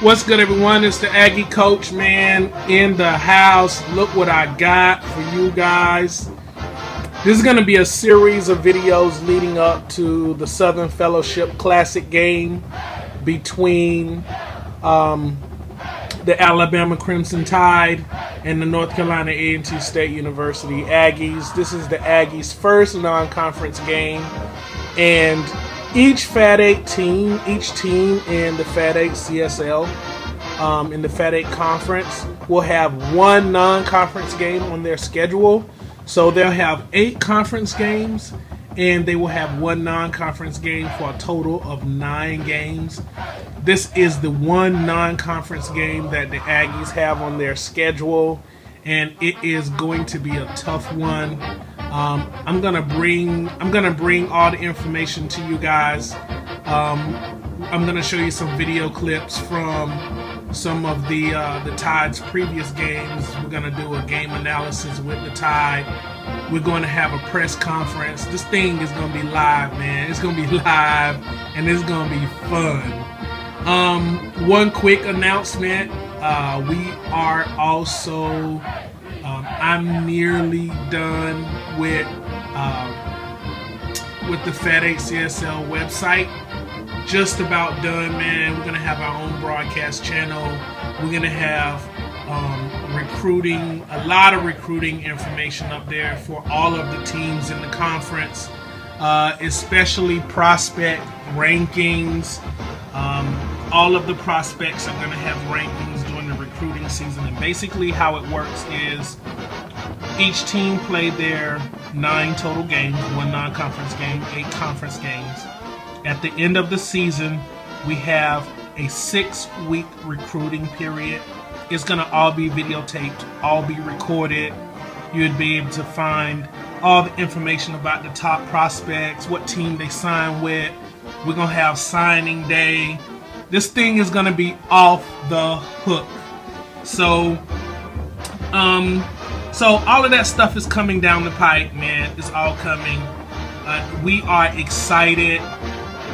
What's good, everyone? It's the Aggie Coach, man, in the house. Look what I got for you guys. This is going to be a series of videos leading up to the Southern Fellowship Classic game between the Alabama Crimson Tide and the North Carolina A&T State University Aggies. This is the Aggies' first non-conference game, and each Fat 8 team, each team in the Fat 8 CSL, in the Fat 8 conference, will have one non-conference game on their schedule. So they'll have 8 conference games, and they will have one non-conference game for a total of 9 games. This is the one non-conference game that the Aggies have on their schedule, and it is going to be a tough one. I'm gonna bring all the information to you guys. I'm gonna show you some video clips from some of the Tide's previous games. We're gonna do a game analysis with the Tide. We're going to have a press conference. This thing is gonna be live, man. It's gonna be live, and it's gonna be fun. One quick announcement: we are also. I'm nearly done with the Fat 8 CSL website. Just about done, man. We're gonna have our own broadcast channel. We're gonna have recruiting, a lot of recruiting information up there for all of the teams in the conference, especially prospect rankings. All of the prospects are gonna have rankings during the recruiting season, and basically how it works is each team played their 9 total games, 1 non-conference game, 8 conference games. At the end of the season, we have a 6-week recruiting period. It's going to all be videotaped, all be recorded. You'd be able to find all the information about the top prospects, what team they sign with. We're going to have signing day. This thing is going to be off the hook. So all of that stuff is coming down the pipe, man. It's all coming. We are excited.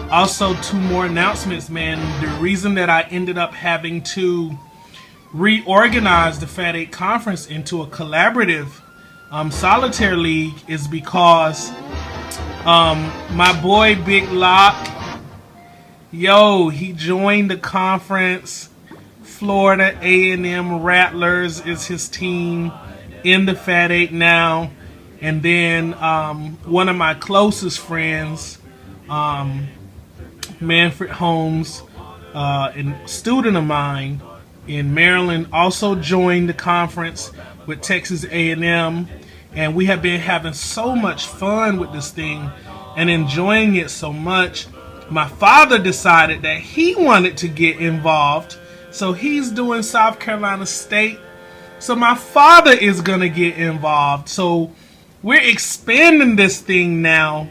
Also, 2 more announcements, man. The reason that I ended up having to reorganize the Fat 8 conference into a collaborative solitaire league is because my boy Big Lock, he joined the conference. Florida A&M Rattlers is his team in the Fat 8 now. And then one of my closest friends, Manfred Holmes, a student of mine in Maryland, also joined the conference with Texas A&M. And we have been having so much fun with this thing and enjoying it so much. My father decided that he wanted to get involved, so he's doing South Carolina State. So my father is going to get involved. So we're expanding this thing now.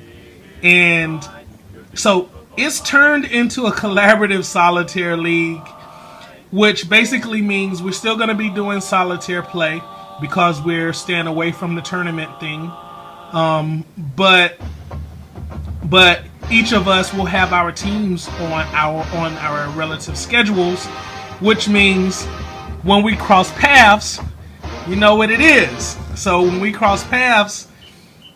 And so it's turned into a collaborative solitaire league, which basically means we're still going to be doing solitaire play because we're staying away from the tournament thing. But each of us will have our teams on our relative schedules, which means when we cross paths, you know what it is. So when we cross paths,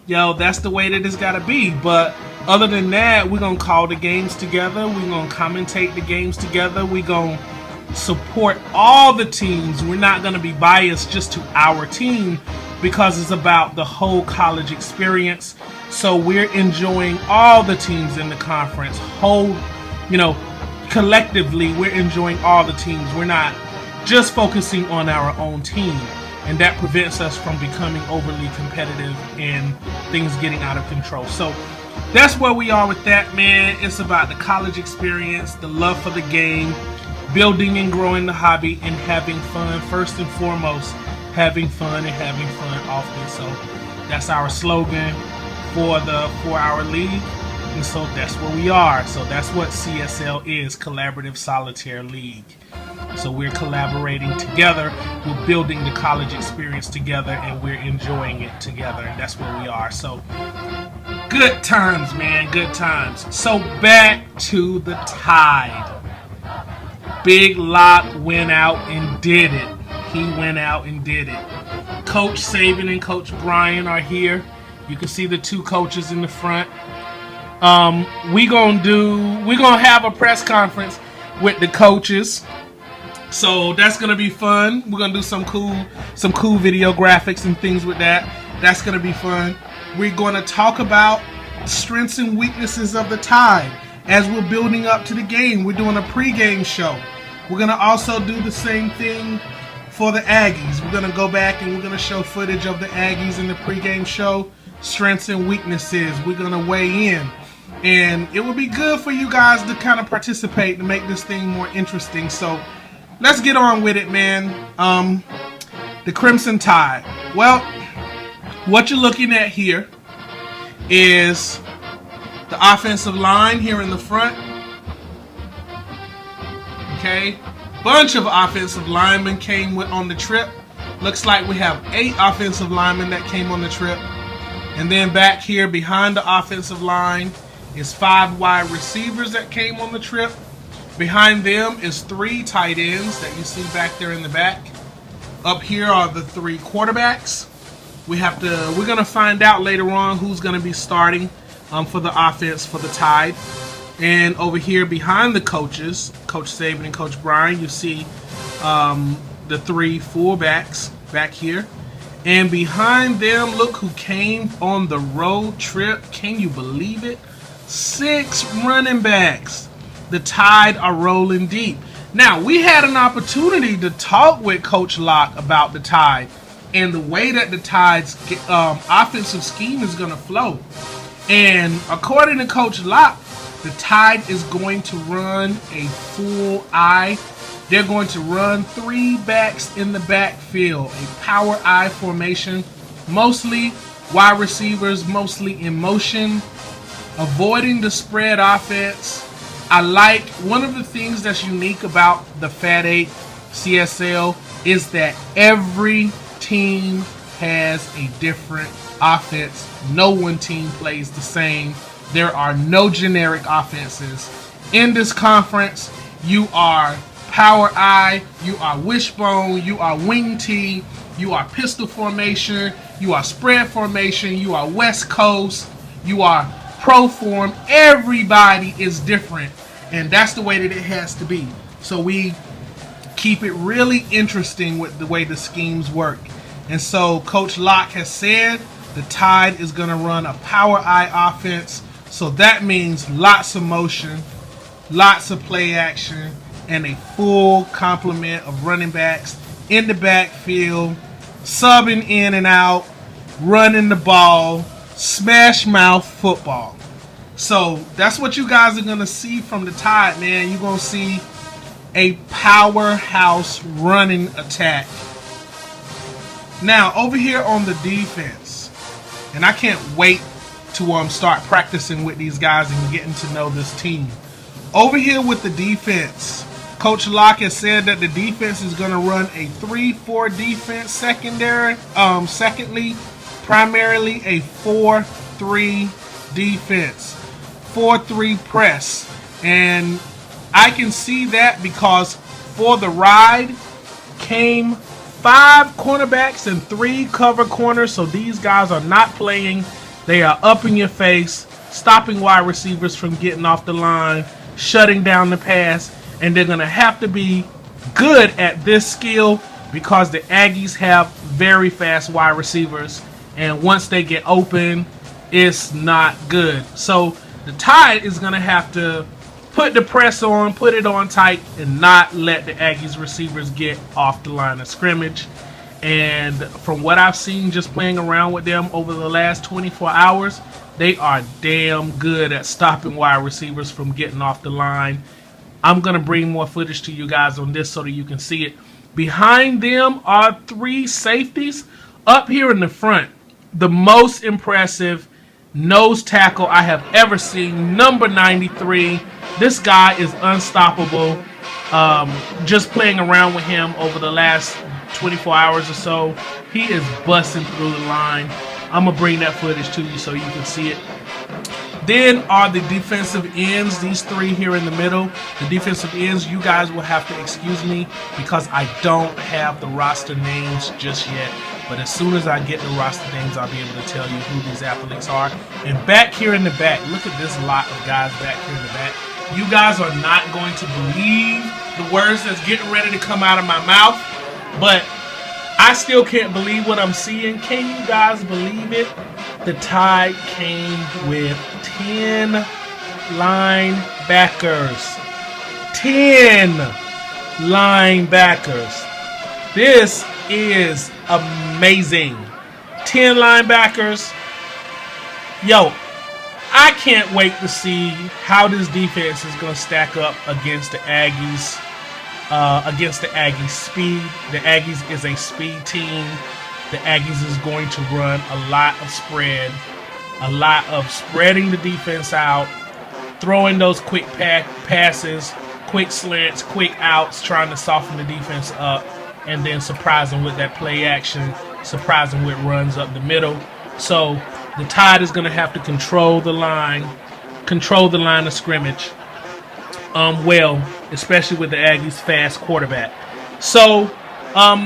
that's the way that it's got to be. But other than that, we're going to call the games together. We're going to commentate the games together. We're going to support all the teams. We're not going to be biased just to our team because it's about the whole college experience. So we're enjoying all the teams in the conference. Collectively, we're enjoying all the teams. We're not just focusing on our own team, and that prevents us from becoming overly competitive and things getting out of control. So that's where we are with that, man. It's about the college experience, the love for the game, building and growing the hobby, and having fun. First and foremost, having fun and having fun often. So that's our slogan for the 4-hour league. And so that's where we are. So that's what CSL is, Collaborative Solitaire League. So we're collaborating together, we're building the college experience together, and we're enjoying it together. And that's where we are. So good times, man, good times. So back to the Tide. Big Lock went out and did it. He went out and did it. Coach Saban and Coach Brian are here. You can see the two coaches in the front. We're gonna have a press conference with the coaches. So that's gonna be fun. We're gonna do some cool video graphics and things with that. That's gonna be fun. We're gonna talk about strengths and weaknesses of the Tide as we're building up to the game. We're doing a pregame show. We're gonna also do the same thing for the Aggies. We're gonna go back and we're gonna show footage of the Aggies in the pregame show, strengths and weaknesses. We're gonna weigh in, and it will be good for you guys to kind of participate and make this thing more interesting. So let's get on with it, man. The Crimson Tide. Well, what you're looking at here is the offensive line here in the front. Okay, bunch of offensive linemen came on the trip. Looks like we have 8 offensive linemen that came on the trip. And then back here behind the offensive line is 5 wide receivers that came on the trip. Behind them is 3 tight ends that you see back there in the back. Up here are the 3 quarterbacks. We're gonna find out later on who's gonna be starting for the offense for the Tide. And over here behind the coaches, Coach Saban and Coach Brian, you see the 3 fullbacks back here. And behind them, look who came on the road trip. Can you believe it? 6 running backs. The Tide are rolling deep. Now, we had an opportunity to talk with Coach Locke about the Tide and the way that the Tide's offensive scheme is going to flow. And according to Coach Locke, the Tide is going to run a full I. They're going to run 3 backs in the backfield, a power I formation, mostly wide receivers, mostly in motion, avoiding the spread offense. I like one of the things that's unique about the Fat 8 CSL is that every team has a different offense. No one team plays the same. There are no generic offenses. In this conference, you are power I, you are wishbone, you are wing T, you are pistol formation, you are spread formation, you are West Coast, you are pro form. Everybody is different, and that's the way that it has to be. So we keep it really interesting with the way the schemes work. And so Coach Locke has said the Tide is going to run a power I offense. So that means lots of motion, lots of play action, and a full complement of running backs in the backfield, subbing in and out, running the ball, smash mouth football. So that's what you guys are going to see from the Tide, man. You're going to see a powerhouse running attack. Now, over here on the defense, and I can't wait to start practicing with these guys and getting to know this team. Over here with the defense, Coach Locke has said that the defense is going to run a 3-4 defense secondly, primarily a 4-3 defense, 4-3 press. And I can see that because for the ride came 5 cornerbacks and 3 cover corners. So these guys are not playing. They are up in your face, stopping wide receivers from getting off the line, shutting down the pass. And they're going to have to be good at this skill because the Aggies have very fast wide receivers. And once they get open, it's not good. So the Tide is going to have to put the press on, put it on tight, and not let the Aggies receivers get off the line of scrimmage. And from what I've seen just playing around with them over the last 24 hours, they are damn good at stopping wide receivers from getting off the line. I'm going to bring more footage to you guys on this so that you can see it. Behind them are 3 safeties. Up here in the front, the most impressive nose tackle I have ever seen, number 93. This guy is unstoppable. Just playing around with him over the last 24 hours or so, he is busting through the line. I'm going to bring that footage to you so you can see it. Then are the defensive ends, these three here in the middle. The defensive ends, you guys will have to excuse me because I don't have the roster names just yet. But as soon as I get the roster names, I'll be able to tell you who these athletes are. And back here in the back, look at this lot of guys back here in the back. You guys are not going to believe the words that's getting ready to come out of my mouth. But I still can't believe what I'm seeing. Can you guys believe it? The Tide came with 10 linebackers. 10 linebackers. This is amazing. 10 linebackers. Yo, I can't wait to see how this defense is going to stack up against the Aggies. Against the Aggies' speed. The Aggies is a speed team. The Aggies is going to run a lot of spread, a lot of spreading the defense out, throwing those quick passes, quick slants, quick outs, trying to soften the defense up, and then surprising with that play action, surprising with runs up the middle. So the Tide is going to have to control the line of scrimmage. Well, especially with the Aggies' fast quarterback. So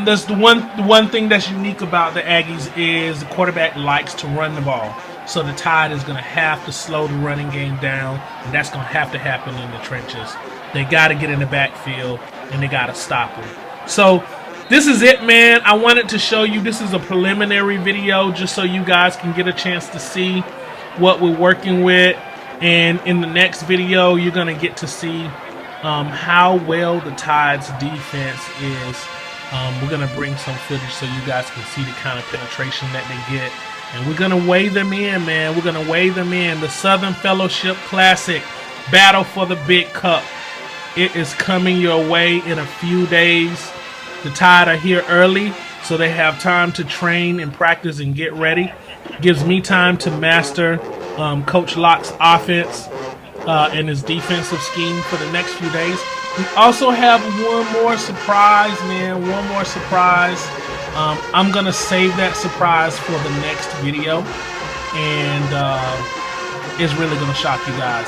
there's the one thing that's unique about the Aggies is the quarterback likes to run the ball. So the Tide is going to have to slow the running game down, and that's going to have to happen in the trenches. They got to get in the backfield, and they got to stop them. So this is it, man. I wanted to show you. This is a preliminary video just so you guys can get a chance to see what we're working with. And in the next video, you're going to get to see how well the Tide's defense is. We're going to bring some footage so you guys can see the kind of penetration that they get. And we're going to weigh them in, man. We're going to weigh them in. The Southern Fellowship Classic, Battle for the Big Cup. It is coming your way in a few days. The Tide are here early, so they have time to train and practice and get ready. Gives me time to master Coach Locke's offense and his defensive scheme for the next few days. We also have one more surprise, man. One more surprise. I'm going to save that surprise for the next video. And it's really going to shock you guys.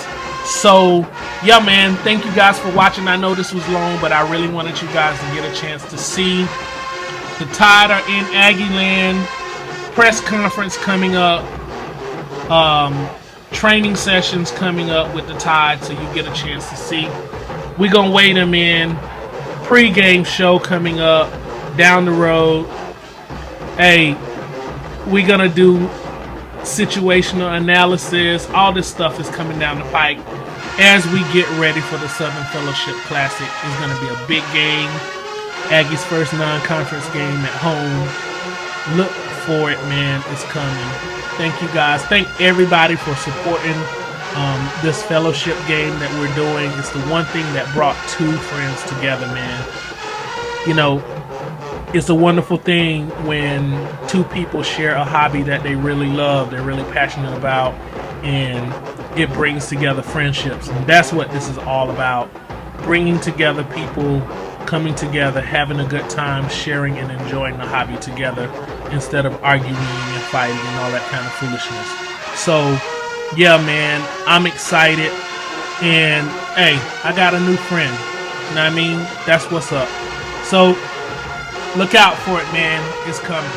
So, yeah, man. Thank you guys for watching. I know this was long, but I really wanted you guys to get a chance to see. The Tide are in Aggieland. Press conference coming up. Training sessions coming up with the Tide, so you get a chance to see. We're going to weigh them in. Pre-game show coming up down the road. Hey, we're going to do situational analysis. All this stuff is coming down the pike as we get ready for the Southern Fellowship Classic. It's going to be a big game. Aggie's first non-conference game at home. Look for it, man. It's coming. Thank you guys. Thank everybody for supporting this fellowship game that we're doing. It's the one thing that brought two friends together, man. You know, it's a wonderful thing when two people share a hobby that they really love, they're really passionate about, and it brings together friendships. And that's what this is all about. Bringing together people, coming together, having a good time, sharing and enjoying the hobby together instead of arguing and fighting and all that kind of foolishness. So, yeah, man, I'm excited. And, hey, I got a new friend. You know what I mean? That's what's up. So, look out for it, man. It's coming.